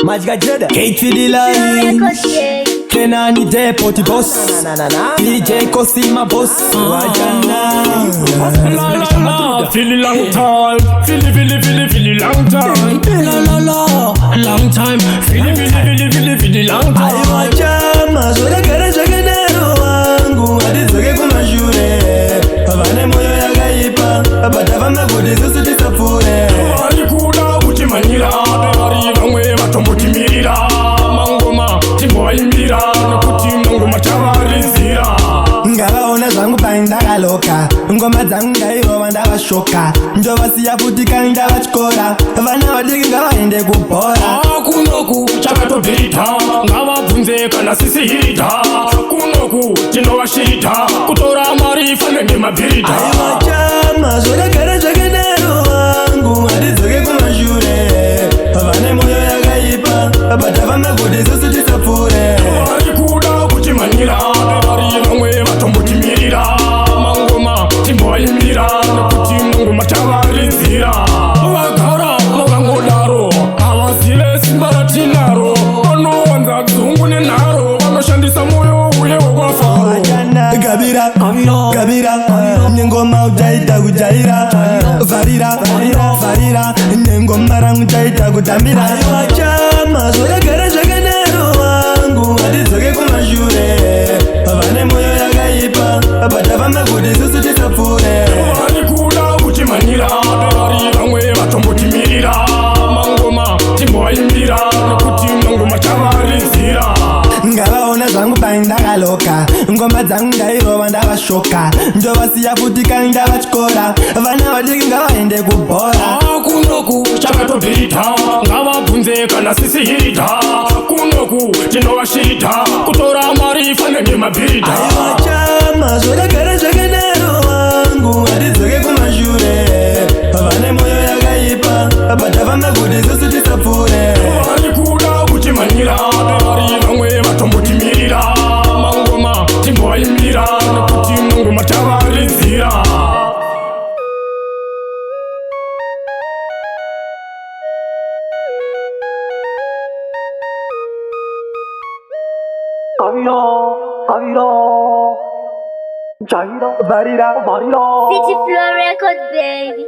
Magic Jada, Kate for the line. Kenani de Potty Boss, DJ Cosima Boss. Wajana, feel a long time, feel a long time, long time, feel a long time. Ayo wachama, zola kara chaganero wangu, adizoge kumashure. Abane moyo yagaipa, abatava magode zusu tisapure. Arikula utimanyira, bari bamwe batomutimirira. Mangoma timboimbira, nokuti mangoma chabarizira. Ngavaona zvangu paindakaloka, ngoma dzangu ndairova ndavashoka. Ndovasiya futi kai ndavachikora, vana vadiki ngavaende kubhora. Kunoku chakatobhita, ngavabvunze kana sisihita. Kunoku tinovashita, kutora mari fane nemabhita. Aiwa chama, zvakagara zvakanaro wangu, hadidzoke kumashure. Vane moyo yakaipa, batava magode zusu tisapfure. Varikuda kutimanyira, vari vamwe vatombotimirira. Mangoma timboimbira, nekuti mangoma tavarizira. Vagara vakangodaro, havazive simba ratinaro. Vanowanza dzungu nenharo, vanoshandisa moyo uye wokwafa. Gabira, Gabira, nengoma uchaita kujaira. Varira, Varira, nengoma rangu uchaita kutambira. Aiwa chama, zvakagara zvakanaro wangu, hadidzoke kumashure. Vane moyo yakaipa, batava magode zusu tisapfure. Varikuda kutimanyira, vari vamwe vatombotimirira. Mangoma timboimbira, nekuti mangoma tavarizira. Ngavaona zvangu paindakaloka, ngoma dzangu ndairova ndavashoka. Ndovasiya futi kai ndavachikora, vana vadiki ngavaende kubhora. Kunoku chakatobhita, ngavabvunze kana sisihita. Kunoku tinovashita, kutora mari fane nemabhita. Aiwa chama, zvakagara zvakanaro wangu, hadidzoke kumashure. Vane moyo yakaipa, batava magode zusu tisapfure. Varikuda kutimanyira, vari vamwe vatombotimirira. Mangoma timboimbira, nekuti mangoma tavarizira. Varira, City Flow Records, baby.